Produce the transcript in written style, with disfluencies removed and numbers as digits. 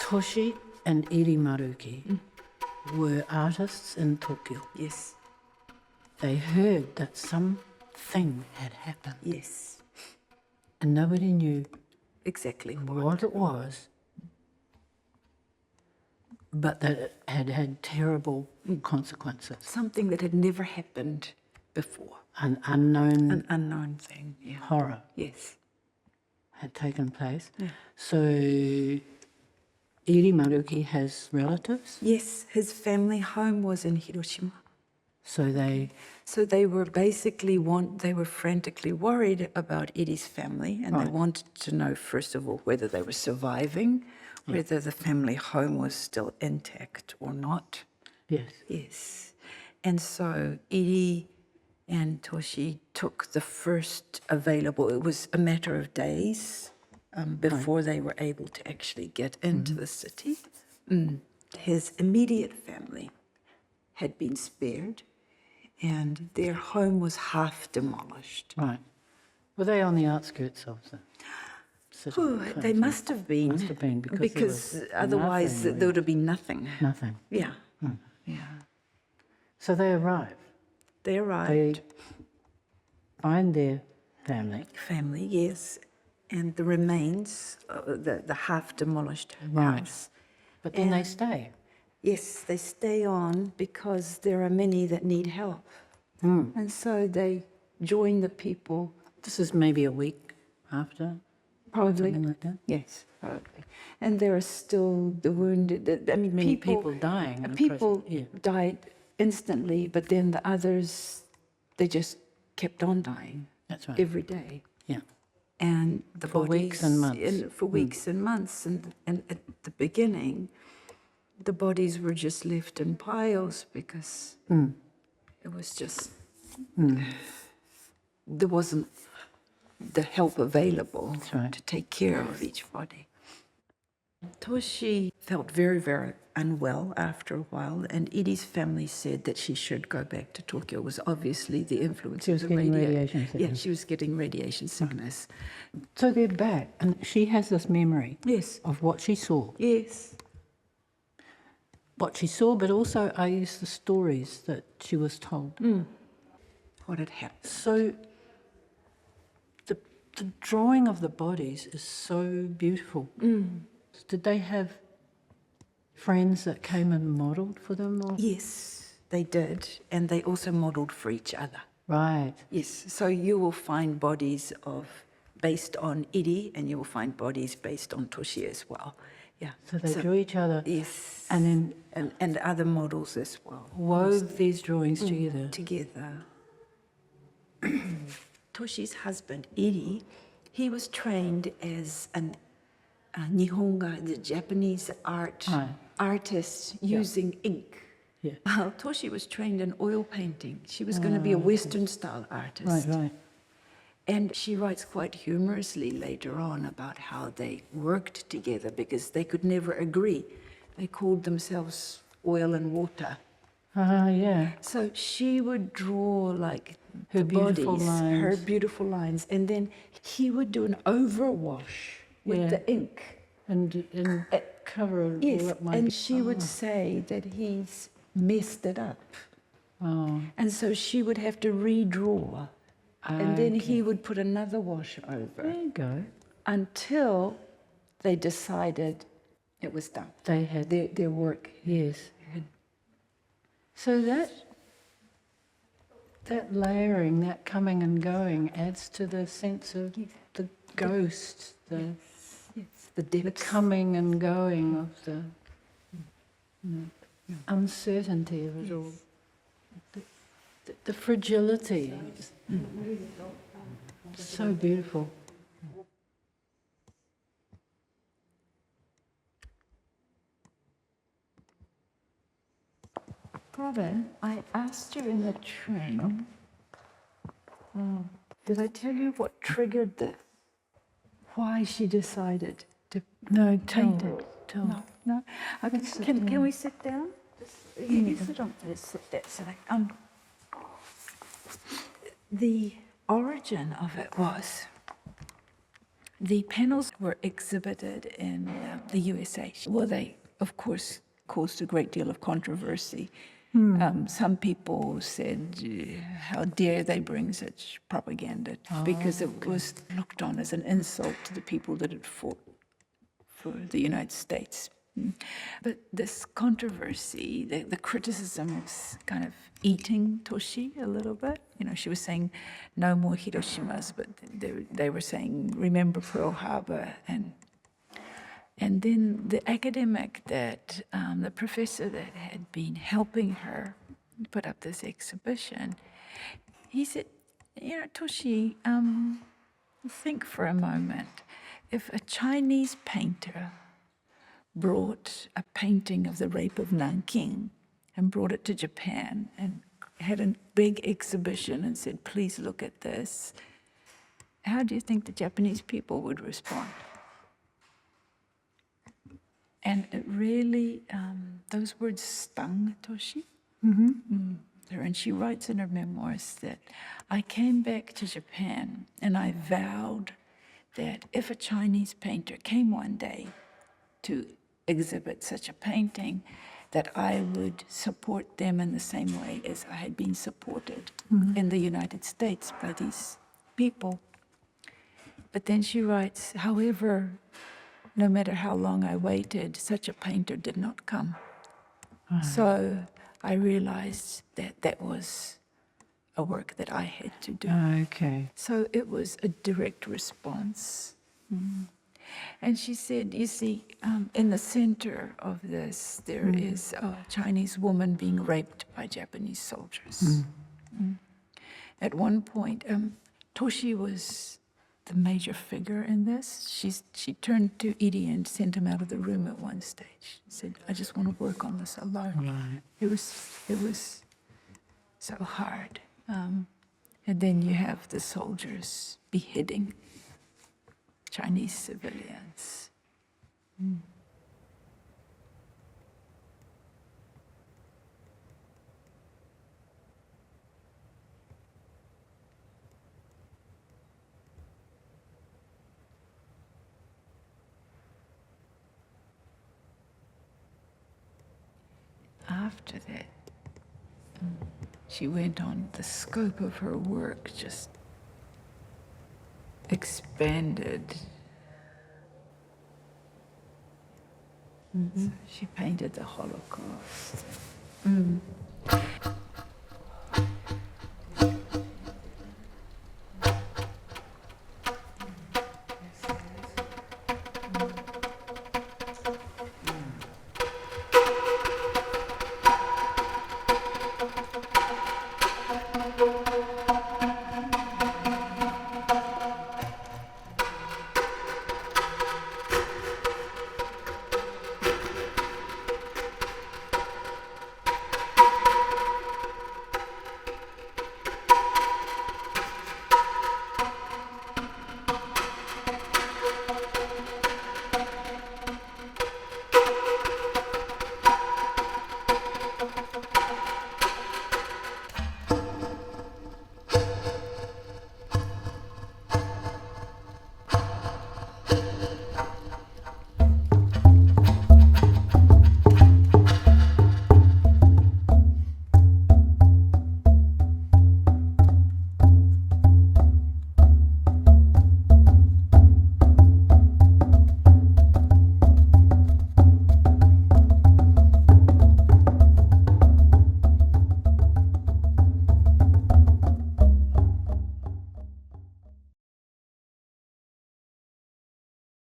Toshi and Iri Maruki were artists in Tokyo. Yes. They heard that something had happened. Yes. And nobody knew Exactly what it was, but that it had had terrible consequences. Something that had never happened before. An unknown Thing. Yeah. horror Yes. had taken place. Yeah. So Iri Maruki has relatives. Yes, his family home was in Hiroshima. So they were basically they were frantically worried about Iri's family, and they wanted to know, first of all, whether they were surviving, whether the family home was still intact or not. Yes. Yes. And so Iri and Toshi took the first available, it was a matter of days before they were able to actually get into the city. His immediate family had been spared, and their home was half demolished. Right. Were they on the outskirts of the city? They must have been. Must have been, because otherwise nothing, there would have been nothing. Nothing. Yeah. Yeah. So they arrived. They arrived. They find their family. Family, yes. And the remains, the half-demolished house. But then they stay. Yes, they stay on because there are many that need help. And so they join the people. This is maybe a week after? Probably. Something like that? Yes, probably. And there are still the wounded. I mean, Many people dying. in the People process. died instantly, but then the others, they just kept on dying. That's right. Every day. Yeah. And the For bodies, weeks and months. For weeks and months. And at the beginning, the bodies were just left in piles because it was just, there wasn't the help available to take care of each body. Toshi felt very, very unwell after a while, and Iri's family said that she should go back to Tokyo. It was obviously the influence She was of the getting radiation sickness. Yeah, she was getting radiation sickness. So they're back, and she has this memory of what she saw. Yes. What she saw, but also I use the stories that she was told. What had happened. So the drawing of the bodies is so beautiful. Did they have friends that came and modelled for them? Or? Yes, they did, and they also modelled for each other. Right. Yes, so you will find bodies based on Iri, and you will find bodies based on Toshi as well. Yeah. So they drew each other. Yes. And then and other models as well. wove these drawings together. Together. Toshi's husband, Iri, he was trained as a Nihonga, the Japanese artist using ink. Yeah. Well, Toshi was trained in oil painting. She was going to be a Western style artist. Right. And she writes quite humorously later on about how they worked together because they could never agree. They called themselves oil and water. Yeah. So she would draw like Her the beautiful bodies, lines. her beautiful lines, and then he would do an overwash with the ink. And cover all Yes, up my... and she would say that he's messed it up. Oh. And so she would have to redraw. And then he would put another wash over. There you go. Until they decided it was done. They had... Their work. Yes. So that layering, that coming and going, adds to the sense of the ghost, the coming and going of the uncertainty of it all, the fragility. So beautiful. Robin, I asked you in the train, did I tell you what triggered why she decided to paint it? No. Okay, can we sit down? You sit on this, sit there. The origin of it was The panels were exhibited in the USA. Well, they, of course, caused a great deal of controversy. Some people said, how dare they bring such propaganda, because it was looked on as an insult to the people that had fought for the United States. But this controversy, the criticism was kind of eating Toshi a little bit. You know, she was saying, no more Hiroshimas, but they were saying, remember Pearl Harbor. And then the academic that, the professor that had been helping her put up this exhibition, he said, you know, Toshi, think for a moment. If a Chinese painter brought a painting of the Rape of Nanking and brought it to Japan and had a big exhibition and said, please look at this, how do you think the Japanese people would respond? And it really, those words stung Toshi. Her, and she writes in her memoirs that I came back to Japan and I vowed that if a Chinese painter came one day to exhibit such a painting, that I would support them in the same way as I had been supported in the United States by these people. But then she writes, however, no matter how long I waited, such a painter did not come. So I realized that that was a work that I had to do. Okay. So it was a direct response. And she said, you see, in the center of this, there is a Chinese woman being raped by Japanese soldiers. At one point, Toshi was the major figure in this. She turned to Iri and sent him out of the room at one stage. She said, I just want to work on this alone. Right. It was so hard. And then you have the soldiers beheading Chinese civilians. After that, she went on, the scope of her work just expanded. So she painted the Holocaust.